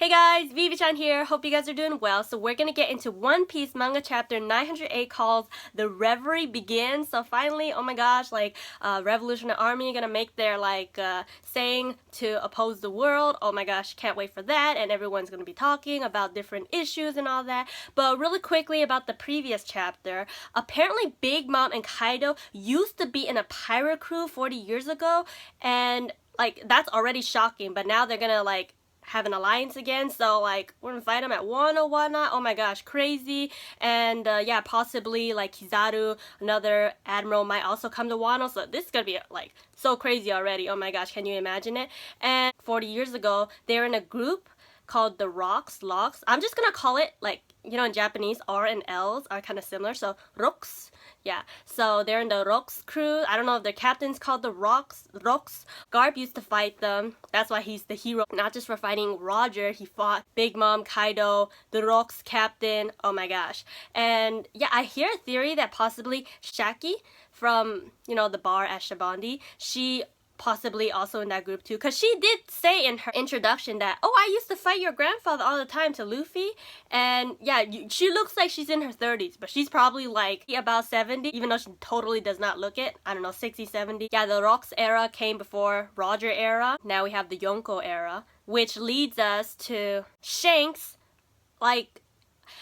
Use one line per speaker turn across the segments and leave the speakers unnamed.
Hey guys, Vivi-chan here. Hope you guys are doing well. So we're gonna get into One Piece manga chapter 908 called The Reverie Begins. So finally, oh my gosh, Revolutionary Army gonna make their saying to oppose the world. Oh my gosh, can't wait for that. And everyone's gonna be talking about different issues and all that. But really quickly about the previous chapter, apparently Big Mom and Kaido used to be in a pirate crew 40 years ago, and that's already shocking. But now they're gonna have an alliance again, so we're gonna fight them at one or whatnot. Oh my gosh, crazy. And yeah, possibly Kizaru, another admiral, might also come to Wano, so this is gonna be so crazy already. Oh my gosh, can you imagine it? And 40 years ago they're in a group called the Locks. I'm just gonna call it in Japanese, R and L's are kind of similar, so Rocks. Yeah, so they're in the Rocks crew. I don't know if their captain's called the Rocks. Garp used to fight them. That's why he's the hero. Not just for fighting Roger, he fought Big Mom, Kaido, the Rocks captain. Oh my gosh. And yeah, I hear a theory that possibly Shaki from, the bar at Shabandi, she possibly also in that group too, because she did say in her introduction that, oh, I used to fight your grandfather all the time to Luffy. And yeah, she looks like she's in her 30s, but she's probably about 70, even though she totally does not look it. I don't know, 60, 70. Yeah, the Rocks era came before Roger era. Now we have the Yonko era, which leads us to Shanks.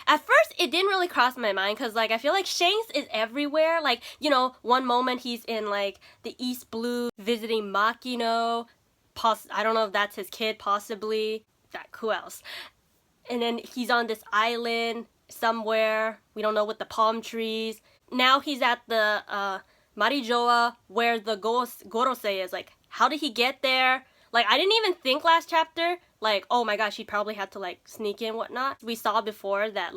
At first, it didn't really cross my mind because, I feel like Shanks is everywhere. One moment he's in, the East Blue visiting Makino. I don't know if that's his kid, possibly. Who else? And then he's on this island somewhere. We don't know, with the palm trees. Now he's at the Marijoa where the Gorosei is. How did he get there? I didn't even think last chapter, oh my gosh, he probably had to, sneak in and whatnot. We saw before that,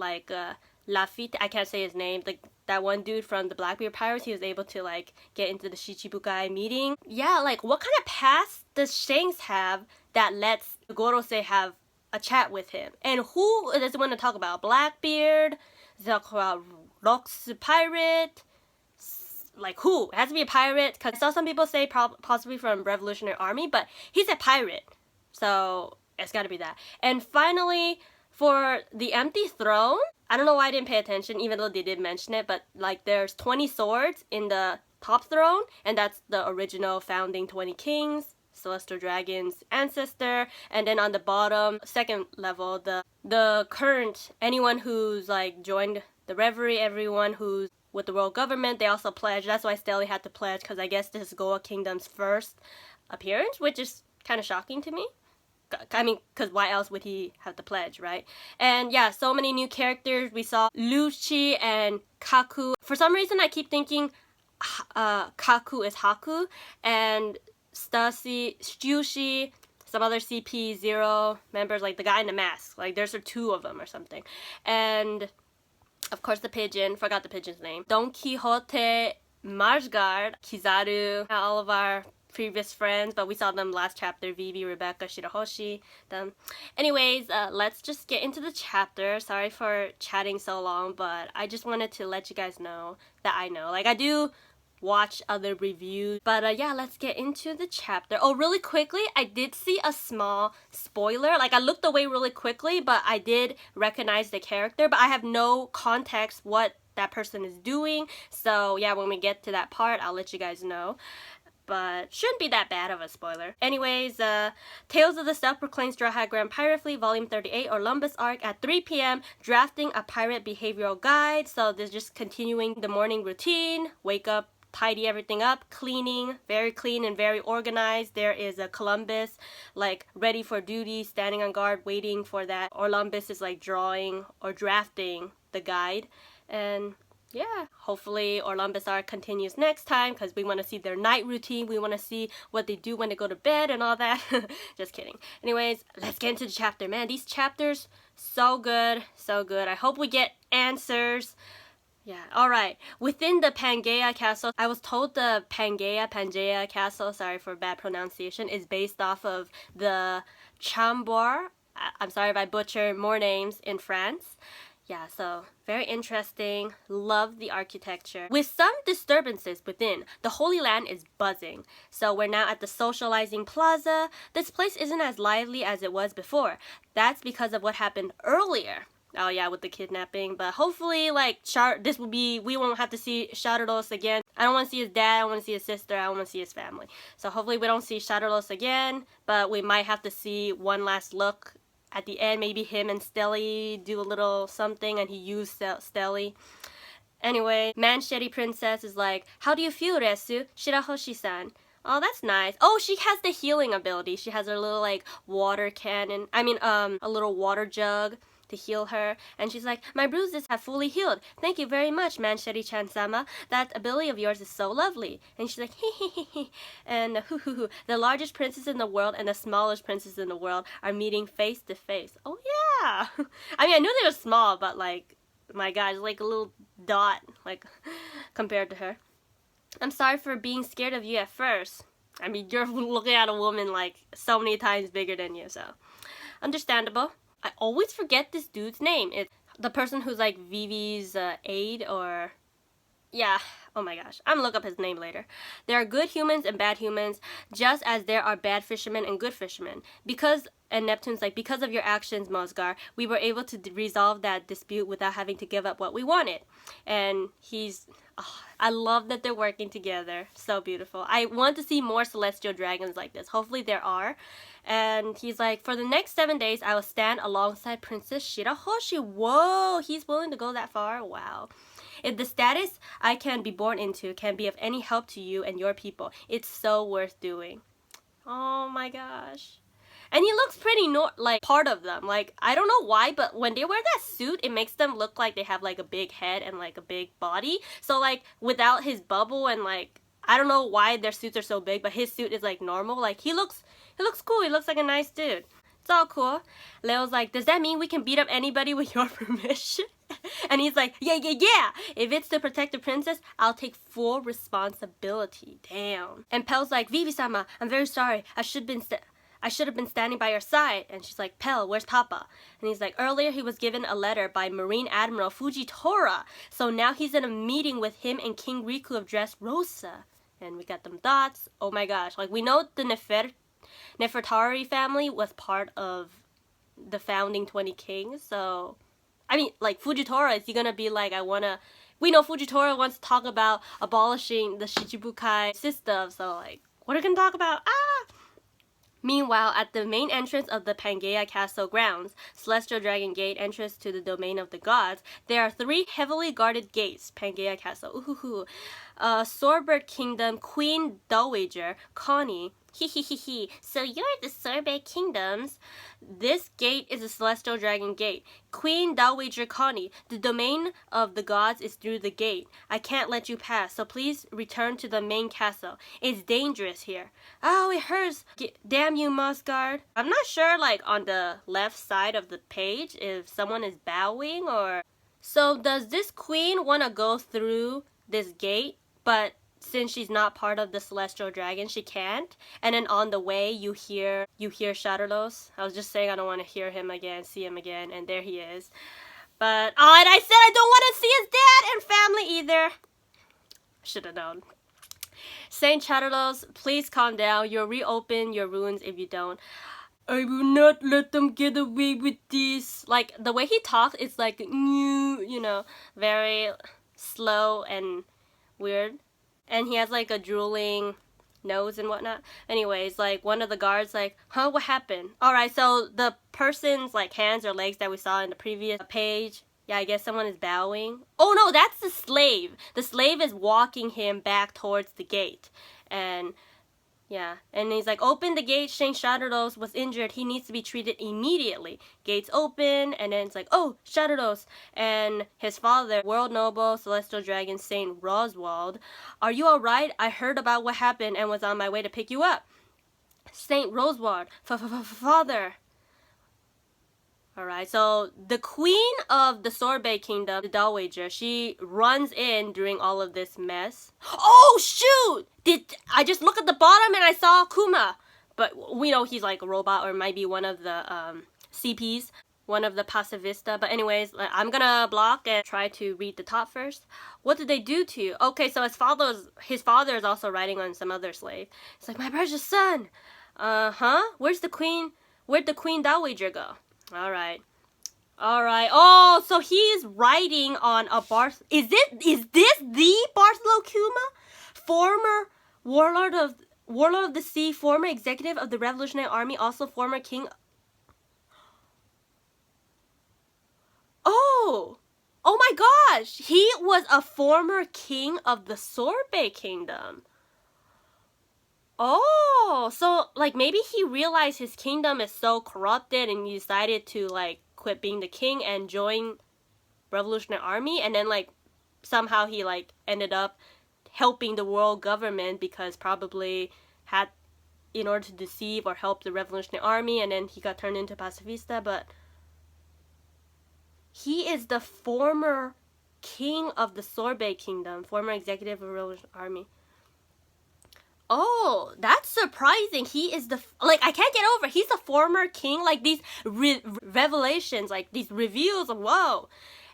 Lafitte, I can't say his name, that one dude from the Blackbeard Pirates, he was able to, get into the Shichibukai meeting. Yeah, what kind of past does Shanks have that lets Gorosei have a chat with him? And who does he want to talk about? Blackbeard? Does he talk about Rocks Pirate? Who? It has to be a pirate, because I saw some people say possibly from Revolutionary Army, but he's a pirate, so it's gotta be that. And finally, for the empty throne, I don't know why I didn't pay attention, even though they did mention it, but there's 20 swords in the top throne, and that's the original founding 20 kings, Celestial Dragon's ancestor. And then on the bottom, second level, the current, anyone who's joined the Reverie, everyone who's with the world government, they also pledged. That's why Stelly had to pledge, because I guess this is Goa Kingdom's first appearance, which is kind of shocking to me. I mean, because why else would he have to pledge, right? And yeah, so many new characters. We saw Lucci and Kaku. For some reason, I keep thinking Kaku is Haku, and Stussy, some other CP0 members, the guy in the mask. There's two of them or something. And of course, the pigeon. Forgot the pigeon's name. Don Quixote, Marsgard, Kizaru, all of our previous friends, but we saw them last chapter. Vivi, Rebecca, Shirahoshi, them. Anyways, let's just get into the chapter. Sorry for chatting so long, but I just wanted to let you guys know that I know. I do watch other reviews, but yeah, let's get into the chapter. Oh, really quickly, I did see a small spoiler. I looked away really quickly, but I did recognize the character, but I have no context what that person is doing. So yeah, when we get to that part, I'll let you guys know. But shouldn't be that bad of a spoiler. Anyways, Tales of the Self-Proclaimed Straw Hat Grand Pirate Fleet, Volume 38, Olympus Arc at 3 p.m. Drafting a pirate behavioral guide. So this is just continuing the morning routine. Wake up, tidy everything up, cleaning, very clean and very organized. There is a Columbus ready for duty, standing on guard, waiting for that. Orlumbus is drawing or drafting the guide. And yeah, hopefully Orlumbus Arc continues next time, because we want to see their night routine. We want to see what they do when they go to bed and all that. Just kidding. Anyways, let's get into the chapter. Man, these chapters, so good, so good. I hope we get answers. Yeah, alright. Within the Pangaea Castle, I was told the Pangaea Castle, sorry for bad pronunciation, is based off of the Chambord. I'm sorry if I butcher more names, in France. Yeah, so very interesting. Love the architecture. With some disturbances within, the Holy Land is buzzing. So we're now at the socializing plaza. This place isn't as lively as it was before. That's because of what happened earlier. Oh yeah, with the kidnapping. But hopefully, like, we won't have to see Shadowlos again. I don't want to see his dad, I don't want to see his sister, I don't want to see his family. So hopefully we don't see Shadowlos again, but we might have to see one last look at the end. Maybe him and Stelly do a little something and he used Stelly. Anyway, Manchete Princess is like, how do you feel, Resu? Shirahoshi-san. Oh, that's nice. Oh, she has the healing ability. She has her little, like, water cannon. A little water jug to heal her. And she's like, my bruises have fully healed. Thank you very much, Manchete-chan-sama. That ability of yours is so lovely. And she's like, hee. And hoo. The largest princess in the world and the smallest princess in the world are meeting face to face. Oh, yeah. I knew they were small, but, like, my God, it's like a little dot, like, compared to her. I'm sorry for being scared of you at first. You're looking at a woman, like, so many times bigger than you, so. Understandable. I always forget this dude's name. It's the person who's, like, Vivi's aide, or... Yeah, oh my gosh. I'm gonna look up his name later. There are good humans and bad humans, just as there are bad fishermen and good fishermen. And Neptune's like, because of your actions, Mosgar, we were able to resolve that dispute without having to give up what we wanted. And I love that they're working together. So beautiful. I want to see more celestial dragons like this. Hopefully there are. And he's like, for the next 7 days, I will stand alongside Princess Shirahoshi. Whoa, he's willing to go that far? Wow. If the status I can be born into can be of any help to you and your people, it's so worth doing. Oh my gosh. And he looks pretty like part of them. Like, I don't know why, but when they wear that suit, it makes them look like they have like a big head and like a big body. So like without his bubble and like, I don't know why their suits are so big, but his suit is like normal. Like he looks cool. He looks like a nice dude. It's all cool. Leo's like, does that mean we can beat up anybody with your permission? And he's like, yeah. If it's to protect the princess, I'll take full responsibility. Damn. And Pel's like, Vivi-sama, I'm very sorry. I should have been standing by your side. And she's like, Pel, where's Papa? And he's like, earlier he was given a letter by Marine Admiral Fujitora. So now he's in a meeting with him and King Riku of Dressrosa. And we got them dots. Oh my gosh. Like, we know the Nefertari family was part of the founding 20 kings. So, like, Fujitora, is he gonna be like, we know Fujitora wants to talk about abolishing the Shichibukai system. So, like, what are we gonna talk about? Meanwhile, at the main entrance of the Pangaea Castle grounds, Celestial Dragon Gate, entrance to the domain of the gods, there are 3 heavily guarded gates. Pangaea Castle, Sorbet Kingdom, Queen Dowager, Connie, so you're the Sorbet Kingdoms. This gate is a Celestial Dragon Gate. Queen Dowager Connie, the domain of the gods is through the gate. I can't let you pass, so please return to the main castle. It's dangerous here. Oh, it hurts. Damn you, Mosgard. I'm not sure, like, on the left side of the page if someone is bowing or... So does this queen want to go through this gate, but since she's not part of the Celestial Dragon, she can't? And then on the way, you hear Shadowlos. I was just saying I don't want to hear him again, see him again, and there he is. But, and I said I don't want to see his dad and family either. Should have known. Saint Shadowlos, please calm down. You'll reopen your ruins if you don't. I will not let them get away with this. Like, the way he talks, it's like, very slow and weird. And he has like a drooling nose and whatnot. Anyways, like one of the guards like, huh, what happened? Alright, so the person's like hands or legs that we saw in the previous page, yeah, I guess someone is bowing. Oh no, that's the slave. The slave is walking him back towards the gate. And yeah, and he's like, open the gate, Saint Shadowlos was injured, he needs to be treated immediately. Gates open, and then it's like, oh, Shadowlos, and his father, World Noble, Celestial Dragon, Saint Roswald, are you alright? I heard about what happened and was on my way to pick you up. Saint Roswald, father. Alright, so the queen of the Sorbet Kingdom, the Dowager, she runs in during all of this mess. Oh, shoot! I just looked at the bottom and I saw Kuma. But we know he's like a robot or might be one of the CPs. one of the pacifista. But anyways, I'm gonna block and try to read the top first. What did they do to you? Okay, so his father is also writing on some other slave. It's like, my precious son. Huh? Where'd the queen dowager go? Alright. Oh, so he's writing on a Is this the Bartholo Kuma? Former warlord of the sea, former executive of the Revolutionary Army, also former king. Oh my gosh! He was a former king of the Sorbet Kingdom. Oh, so like maybe he realized his kingdom is so corrupted and he decided to like quit being the king and join Revolutionary Army, and then like somehow he like ended up helping the world government because probably had in order to deceive or help the Revolutionary Army, and then he got turned into pacifista. But he is the former king of the Sorbet Kingdom, former executive of the Revolutionary Army. Oh, that's surprising. He is I can't get over. He's a former king. Like these revelations, like these reveals. Whoa.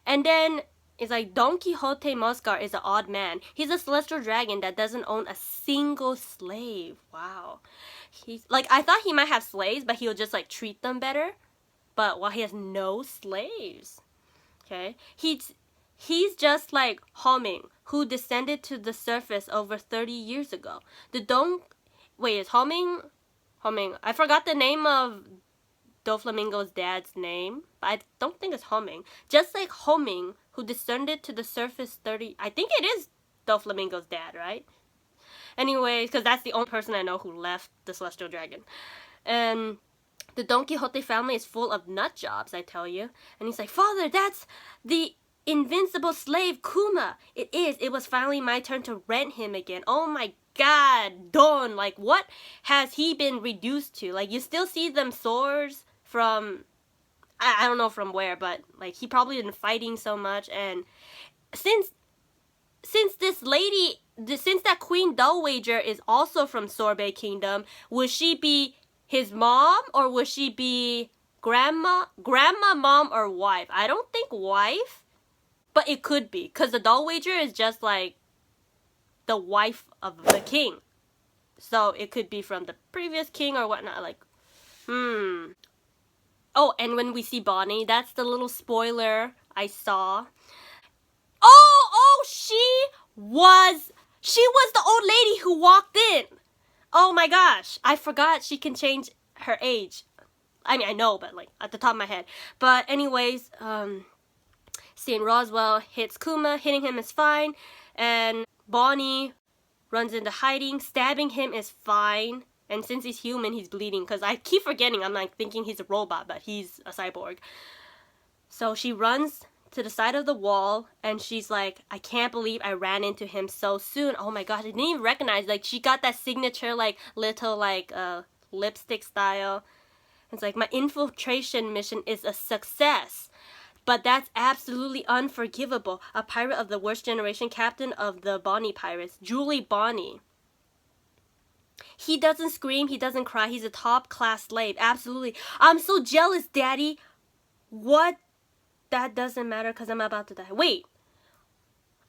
And then it's like Don Quixote Moscar is an odd man. He's a celestial dragon that doesn't own a single slave. Wow. He's like, I thought he might have slaves, but he'll just like treat them better. But he has no slaves. Okay. He's just like Homing, who descended to the surface over 30 years ago. Is Homing? I forgot the name of Doflamingo's dad's name, but I don't think it's Homing. Just like Homing, who descended to the surface I think it is Doflamingo's dad, right? Anyway, because that's the only person I know who left the Celestial Dragon. And the Don Quixote family is full of nut jobs, I tell you. And he's like, Father, that's the invincible slave Kuma. It is. It was finally my turn to rent him again. Oh my god, Don. Like, what has he been reduced to? Like, you still see them sores from, I don't know from where, but like he probably been fighting so much. And since that Queen Dowager is also from Sorbet Kingdom, would she be his mom or would she be grandma, mom, or wife? I don't think wife. But it could be, because the Dowager is just like the wife of the king. So it could be from the previous king or whatnot. Like, Oh, and when we see Bonnie, that's the little spoiler I saw. Oh, she was the old lady who walked in. Oh my gosh, I forgot she can change her age. I mean, I know, but like at the top of my head. But anyways, St. Roswell hits Kuma. Hitting him is fine. And Bonnie runs into hiding. Stabbing him is fine. And since he's human, he's bleeding. Because I keep forgetting. I'm like thinking he's a robot, but he's a cyborg. So she runs to the side of the wall. And she's like, I can't believe I ran into him so soon. Oh my gosh, I didn't even recognize. Like, she got that signature, like, little, like, lipstick style. It's like, my infiltration mission is a success. But that's absolutely unforgivable. A pirate of the worst generation, captain of the Bonnie pirates, Julie Bonnie. He doesn't scream, he doesn't cry, he's a top-class slave. Absolutely. I'm so jealous, Daddy. What? That doesn't matter because I'm about to die. Wait.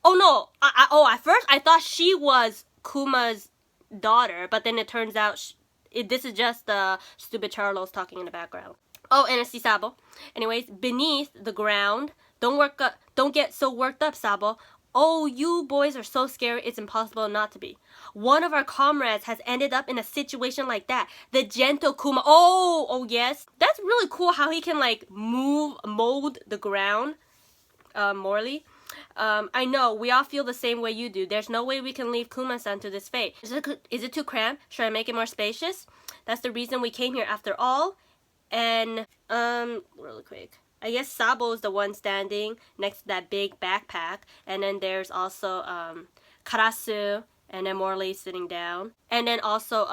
Oh, no. At first I thought she was Kuma's daughter, but then it turns out this is just the stupid Charlos talking in the background. Oh, and it's Sabo. Anyways, beneath the ground. Don't get so worked up, Sabo. Oh, you boys are so scary, it's impossible not to be. One of our comrades has ended up in a situation like that. The gentle Kuma. Oh, yes. That's really cool how he can, like, mold the ground, Morley. I know, we all feel the same way you do. There's no way we can leave Kuma-san to this fate. Is it too cramped? Should I make it more spacious? That's the reason we came here after all. And, really quick. I guess Sabo is the one standing next to that big backpack. And then there's also, Karasu and then Morley sitting down. And then also,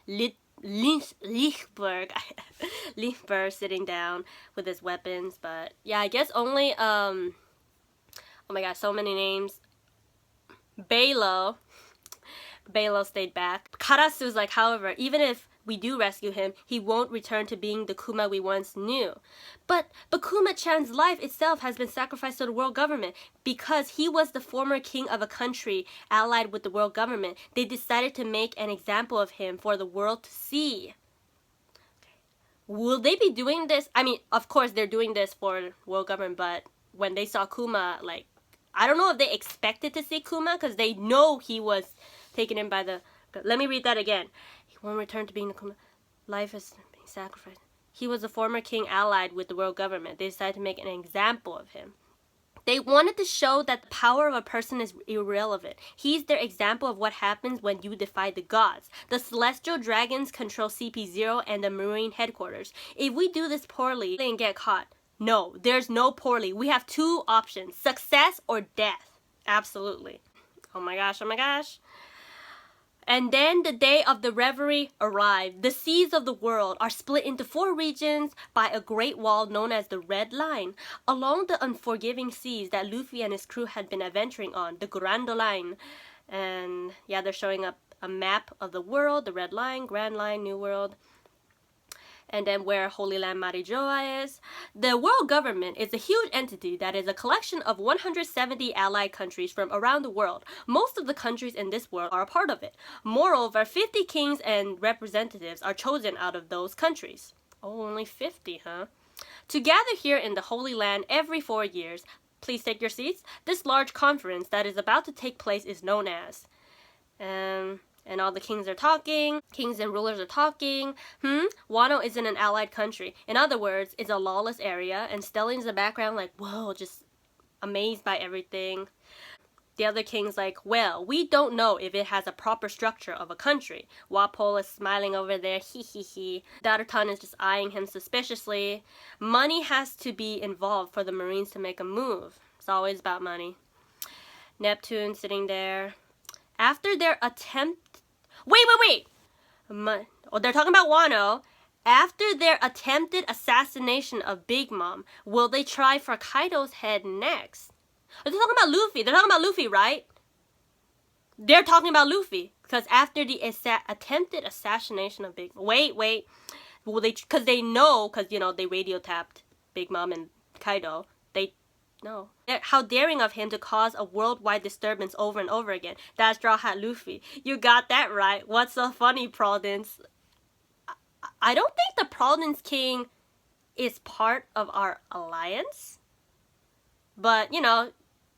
Lichberg sitting down with his weapons. But, yeah, I guess only, oh my god, so many names. Balo stayed back. Karasu's like, however, even if we do rescue him, he won't return to being the Kuma we once knew. But Kuma-chan's life itself has been sacrificed to the world government because he was the former king of a country allied with the world government. They decided to make an example of him for the world to see. Will they be doing this? I mean, of course they're doing this for world government, but when they saw Kuma, like, I don't know if they expected to see Kuma because they know he was taken in by the... Let me read that again. He won't return to being the Kuma. Life is being sacrificed. He was a former king allied with the world government. They decided to make an example of him. They wanted to show that the power of a person is irrelevant. He's their example of what happens when you defy the gods. The celestial dragons control CP0 and the marine headquarters. If we do this poorly and get caught, no, there's no poorly. We have two options, success or death. Absolutely. Oh my gosh, oh my gosh. And then the day of the Reverie arrived. The seas of the world are split into 4 regions by a great wall known as the Red Line. Along the unforgiving seas that Luffy and his crew had been adventuring on, the Grand Line. And yeah, they're showing up a map of the world, the Red Line, Grand Line, New World. And then where Holy Land Marijoa is. The world government is a huge entity that is a collection of 170 allied countries from around the world. Most of the countries in this world are a part of it. Moreover, 50 kings and representatives are chosen out of those countries. Oh, only 50, huh? To gather here in the Holy Land every 4 years, please take your seats. This large conference that is about to take place is known as... And all the kings are talking. Kings and rulers are talking. Wano isn't an allied country. In other words, it's a lawless area. And Stelling's in the background like, whoa, just amazed by everything. The other king's like, well, we don't know if it has a proper structure of a country. Walpole is smiling over there, hee hee hee. Darutan is just eyeing him suspiciously. Money has to be involved for the Marines to make a move. It's always about money. Neptune sitting there. After their attempt... Wait! They're talking about Wano. After their attempted assassination of Big Mom, will they try for Kaido's head next? They're talking about Luffy. They're talking about Luffy, right? They're talking about Luffy. Because after the attempted assassination of Big Mom... Wait. Will they... Because they know... Because, you know, they radio tapped Big Mom and Kaido. No. How daring of him to cause a worldwide disturbance over and over again. That's Straw Hat Luffy. You got that right. What's so funny, Praldence? I don't think the Praldence King is part of our alliance. But, you know,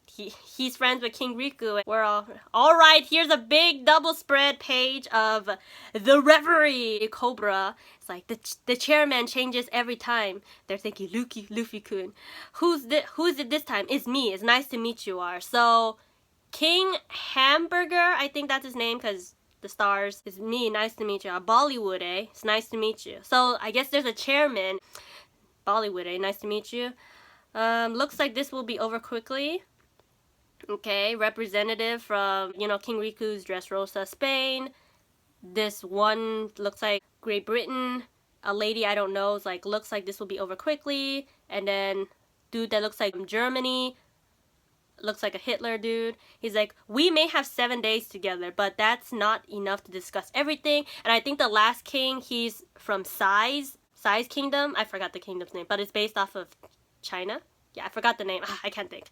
he's friends with King Riku. We're all right, here's a big double spread page of the Reverie Cobra. It's like the chairman changes every time. They're thinking, Luffy-kun. Who's it this time? It's me. It's nice to meet you are. So King Hamburger, I think that's his name because the stars. It's me. Nice to meet you. Bollywood, eh? It's nice to meet you. So I guess there's a chairman. Bollywood, eh? Nice to meet you. Looks like this will be over quickly. Okay, representative from, you know, King Riku's Dressrosa, Spain. This one looks like Great Britain. A lady I don't know is like, looks like this will be over quickly. And then dude that looks like Germany. Looks like a Hitler dude. He's like, we may have 7 days together, but that's not enough to discuss everything. And I think the last king, he's from Size Kingdom. I forgot the kingdom's name, but it's based off of China. Yeah, I forgot the name. I can't think.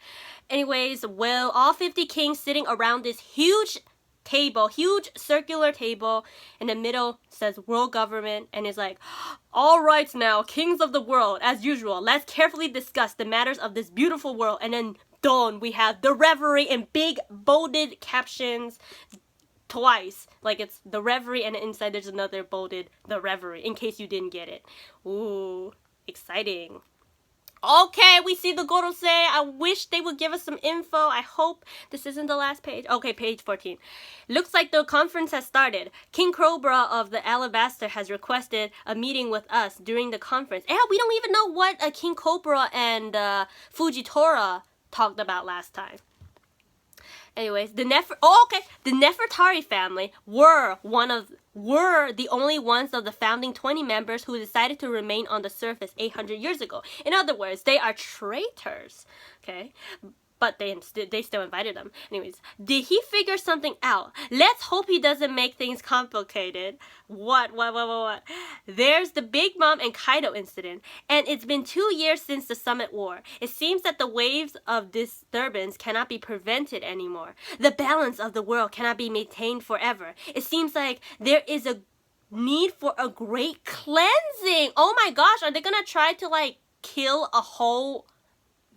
Anyways, well, all 50 kings sitting around this huge table, huge circular table. In the middle says world government and is like, all right now, kings of the world, as usual, let's carefully discuss the matters of this beautiful world. And then, done, we have the Reverie in big bolded captions twice. Like it's the Reverie and inside there's another bolded, the Reverie, in case you didn't get it. Ooh, exciting. Okay, we see the Gorosei. I wish they would give us some info. I hope this isn't the last page. Okay, page 14. Looks like the conference has started. King Cobra of the Alabaster has requested a meeting with us during the conference. Yeah, we don't even know what King Cobra and Fujitora talked about last time. Anyways, the Nefertari family were the only ones of the founding 20 members who decided to remain on the surface 800 years ago. In other words, they are traitors. Okay, But they still invited him. Anyways, did he figure something out? Let's hope he doesn't make things complicated. What? There's the Big Mom and Kaido incident, and it's been 2 years since the Summit War. It seems that the waves of disturbance cannot be prevented anymore. The balance of the world cannot be maintained forever. It seems like there is a need for a great cleansing. Oh my gosh, are they gonna try to like kill a whole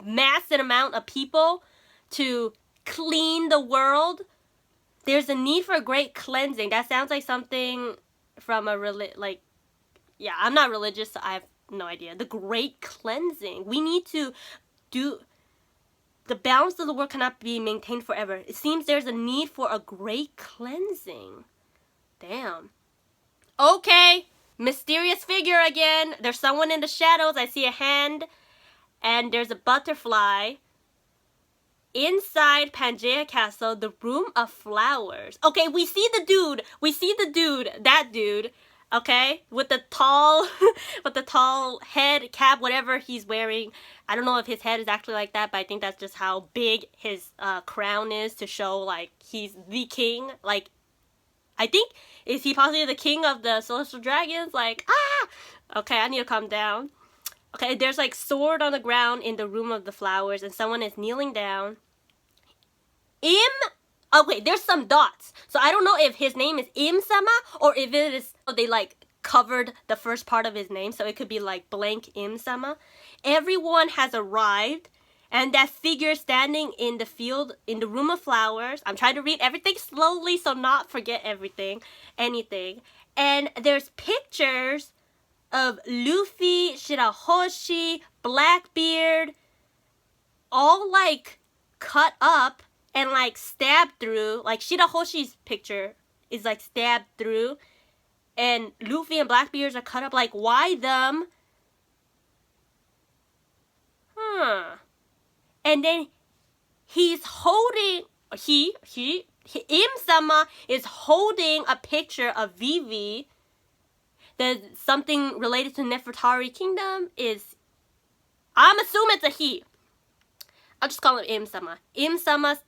massive amount of people to clean the world? There's a need for a great cleansing. That sounds like something from a yeah, I'm not religious, so I have no idea. The great cleansing. We need to do. The balance of the world cannot be maintained forever. It seems there's a need for a great cleansing. Damn. Okay, mysterious figure again. There's someone in the shadows. I see a hand. And there's a butterfly. Inside Pangea Castle, the room of flowers. Okay, we see the dude. That dude. Okay, with the tall, head cap, whatever he's wearing. I don't know if his head is actually like that, but I think that's just how big his crown is to show like he's the king. Like, I think, is he possibly the king of the celestial dragons? Like, okay, I need to calm down. Okay, there's like sword on the ground in the room of the flowers, and someone is kneeling down. Oh wait, there's some dots. So I don't know if his name is Im-sama or if it is, they like covered the first part of his name, so it could be like blank Im-sama. Everyone has arrived, and that figure standing in the field, in the room of flowers. I'm trying to read everything slowly so not forget anything. And there's pictures of Luffy, Shirahoshi, Blackbeard, all like cut up and like stabbed through. Like Shirahoshi's picture is like stabbed through, and Luffy and Blackbeard's are cut up. Like, why them? And then he's holding, Im-sama is holding a picture of Vivi. There's something related to Nefertari Kingdom is, I'm assuming it's a he. I'll just call him Im-sama. Im-sama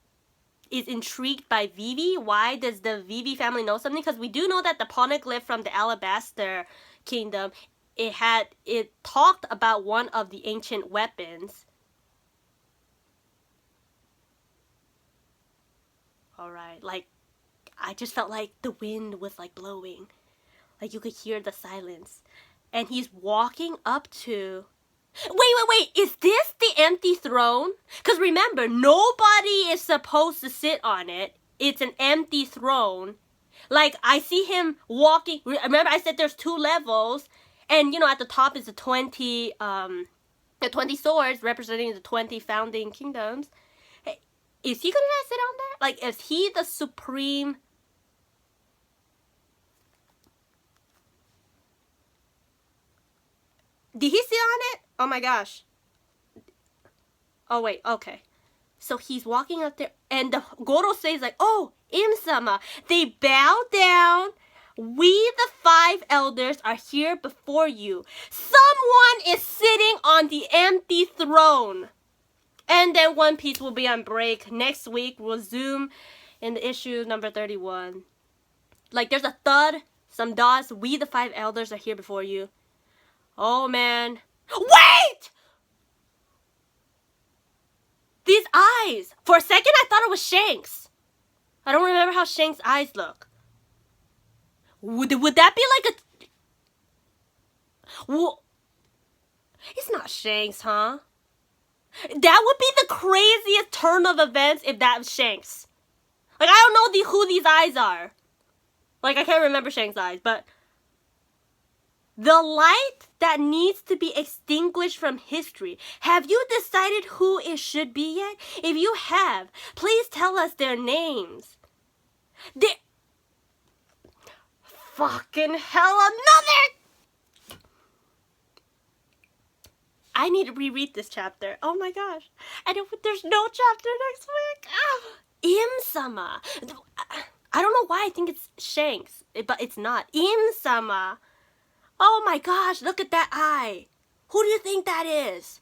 is intrigued by Vivi. Why does the Vivi family know something? Because we do know that the poneglyph from the Alabaster Kingdom, it talked about one of the ancient weapons. Alright, like, I just felt like the wind was like blowing. Like you could hear the silence. And he's walking up to... Wait, is this the empty throne? Because remember, nobody is supposed to sit on it. It's an empty throne. Like, I see him walking... Remember, I said there's 2 levels. And, you know, at the top is the 20 swords representing the 20 founding kingdoms. Hey, is he gonna sit on there? Like, is he the supreme... Did he sit on it? Oh my gosh. Oh wait, okay. So he's walking up there, and the Goro says like, oh, Im-sama, they bow down. We, the 5 elders, are here before you. Someone is sitting on the empty throne. And then One Piece will be on break. Next week, we'll zoom in the issue number 31. Like, there's a thud, some dots. We, the 5 elders, are here before you. Oh, man. Wait! These eyes. For a second, I thought it was Shanks. I don't remember how Shanks' eyes look. Would that be like a... Well, it's not Shanks, huh? That would be the craziest turn of events if that was Shanks. Like, I don't know who these eyes are. Like, I can't remember Shanks' eyes, but... The light that needs to be extinguished from history. Have you decided who it should be yet? If you have, please tell us their names. Fucking hell, another! I need to reread this chapter. Oh my gosh. There's no chapter next week. Im-sama. I don't know why I think it's Shanks, but it's not. Im-sama. Oh my gosh, look at that eye. Who do you think that is?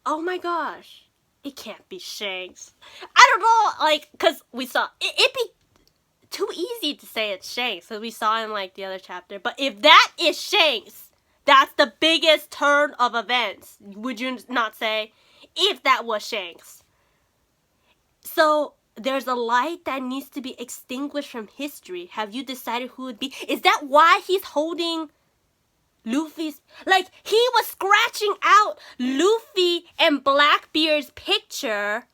Oh my gosh. it can't be Shanks. I don't know, like, because we saw, it'd be too easy to say it's Shanks, because we saw in, like, the other chapter. But if that is Shanks, that's the biggest turn of events, would you not say? If that was Shanks. So, there's a light that needs to be extinguished from history. Have you decided who it would be? Is that why he's holding Luffy's, like, he was scratching out Luffy and Blackbeard's picture,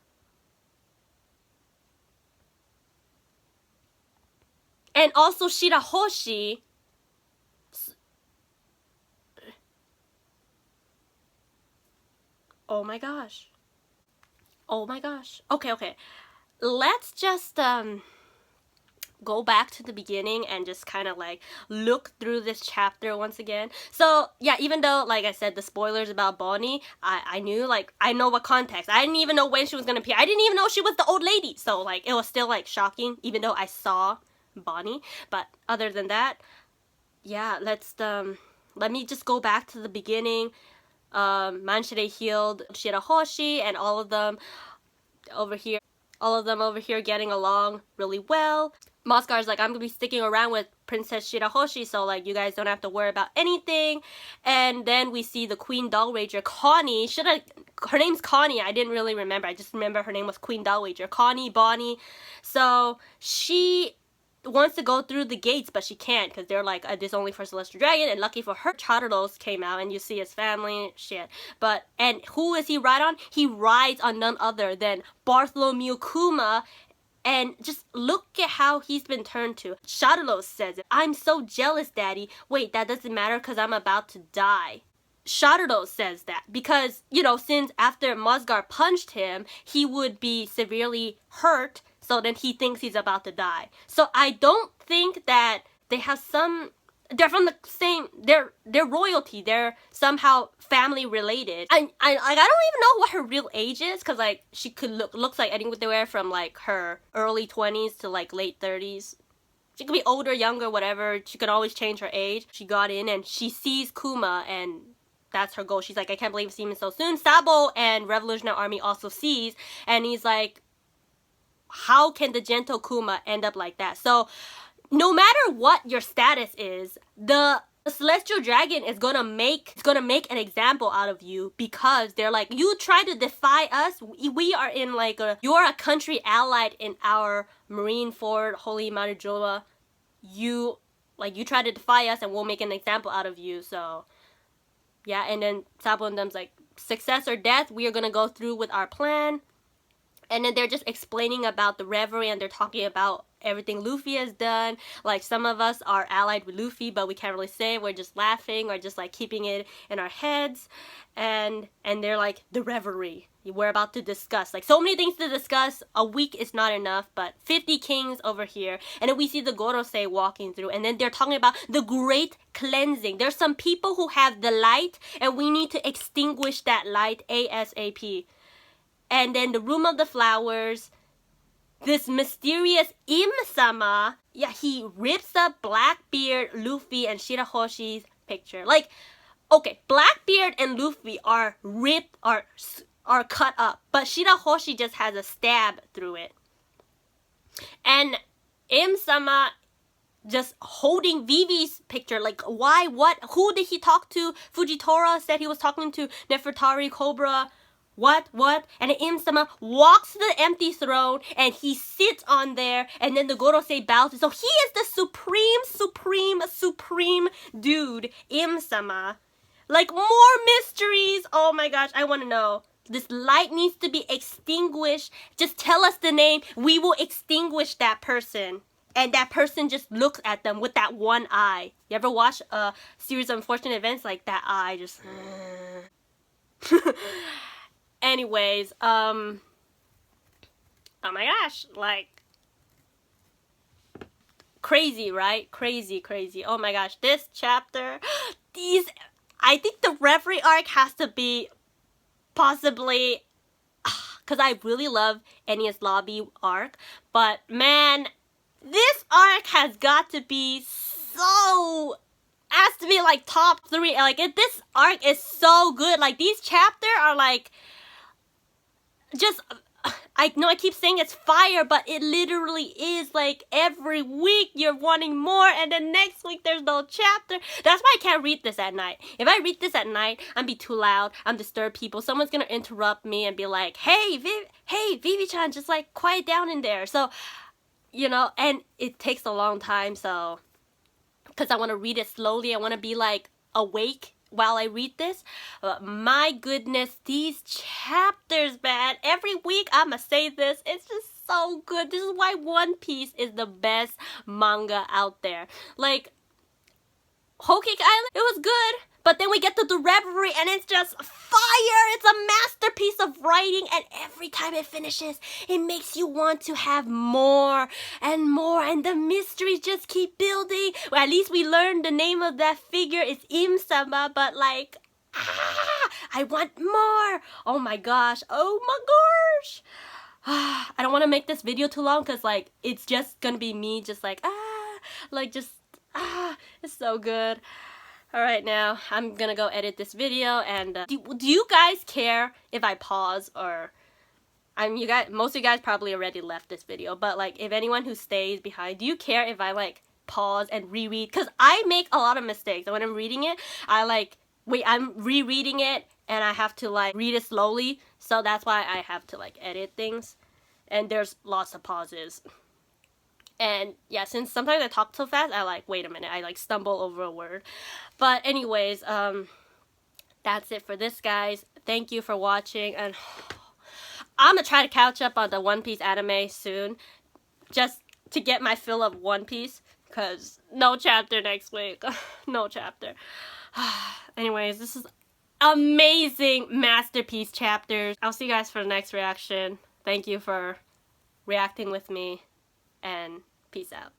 and also Shirahoshi. Oh my gosh. Oh my gosh. Okay. Let's just go back to the beginning and just kind of like look through this chapter once again. So yeah, even though, like I said, the spoilers about Bonnie, I knew, like, I know what context. I didn't even know when she was gonna appear. I didn't even know she was the old lady. So like, it was still like shocking, even though I saw Bonnie. But other than that, yeah, let me just go back to the beginning. Manshire healed Shirahoshi, and all of them over here getting along really well. Moscar's like, I'm gonna be sticking around with Princess Shirahoshi, so like, you guys don't have to worry about anything. And then we see the Queen Dollwager, Connie. Her name's Connie. I didn't really remember. I just remember her name was Queen Dollwager. Connie, Bonnie. So she wants to go through the gates, but she can't, because they're like, this only for Celestial Dragon. And lucky for her, Charlos came out, and you see his family, shit. But, and who is he ride on? He rides on none other than Bartholomew Kuma. And just look at how he's been turned to. Charlos says it. I'm so jealous, Daddy. Wait, that doesn't matter because I'm about to die. Charlos says that because, you know, since after Mosgar punched him, he would be severely hurt. So then he thinks he's about to die. So I don't think that they have they're from the same, they're royalty. They're somehow family related. I don't even know what her real age is, because like, she could looks like anywhere from like her early 20s to like late 30s. She could be older, younger, whatever. She could always change her age. She got in and she sees Kuma, and that's her goal. She's like, I can't believe I've seen him so soon. Sabo and Revolutionary Army also sees, and he's like, how can the gentle Kuma end up like that? So no matter what your status is, the Celestial Dragon is gonna make an example out of you, because they're like, you try to defy us, we are in like you're a country allied in our marine fort, Holy Marijola. You try to defy us and we'll make an example out of you. So yeah, and then Sabo and them's like, success or death, we are gonna go through with our plan. And then they're just explaining about the Reverie, and they're talking about everything Luffy has done. Like, some of us are allied with Luffy, but we can't really say. We're just laughing or just like keeping it in our heads. And they're like, the Reverie, we're about to discuss. Like, so many things to discuss. A week is not enough, but 50 kings over here. And then we see the Gorosei walking through, and then they're talking about the great cleansing. There's some people who have the light, and we need to extinguish that light ASAP. And then the Room of the Flowers, this mysterious Im-sama, yeah, he rips up Blackbeard, Luffy, and Shirahoshi's picture. Like, okay, Blackbeard and Luffy are ripped, are cut up, but Shirahoshi just has a stab through it. And Im-sama just holding Vivi's picture, like, why, what, who did he talk to? Fujitora said he was talking to Nefertari, Cobra. What? And Im-sama walks to the empty throne, and he sits on there, and then the Gorosei bows. So he is the supreme dude, Im-sama. Like, more mysteries. Oh my gosh, I want to know. This light needs to be extinguished. Just tell us the name. We will extinguish that person. And that person just looks at them with that one eye. You ever watch a series of unfortunate events? Like, that eye just... Anyways, oh my gosh, like, crazy, right? Crazy. Oh my gosh, this chapter, I think the Reverie arc has to be possibly, because I really love Enies Lobby arc, but man, this arc has got to be has to be like top 3. Like, this arc is so good. Like, these chapters are like, just, I know I keep saying it's fire, but it literally is. Like, every week you're wanting more, and then next week there's no chapter. That's why I can't read this at night. If I read this at night, I'm be too loud, I'm disturb people. Someone's gonna interrupt me and be like, hey Vivi-chan, just like quiet down in there. So, you know, and it takes a long time, so, because I want to read it slowly, I want to be like awake while I read this. But my goodness, these chapters, man, every week I'ma say this, it's just so good. This is why One Piece is the best manga out there. Like, Whole Cake Island, it was good, but then we get to the Reverie and it's just fire. It's a masterpiece of writing, and every time it finishes, it makes you want to have more and more, and the mysteries just keep building. Well, at least we learned the name of that figure is Im-sama, but like, I want more. Oh my gosh. Oh my gosh. I don't want to make this video too long because like it's just gonna be me just like it's so good. Alright, now I'm gonna go edit this video, and do you guys care if I pause, or most of you guys probably already left this video, but like if anyone who stays behind, do you care if I like pause and reread? Because I make a lot of mistakes, and when I'm reading it, I'm rereading it and I have to like read it slowly, so that's why I have to like edit things, and there's lots of pauses. And yeah, since sometimes I talk so fast, I like, wait a minute, I like stumble over a word. But anyways, that's it for this, guys. Thank you for watching, and I'm gonna try to catch up on the One Piece anime soon, just to get my fill of One Piece, because no chapter next week. No chapter. Anyways, this is amazing masterpiece chapters. I'll see you guys for the next reaction. Thank you for reacting with me, and peace out.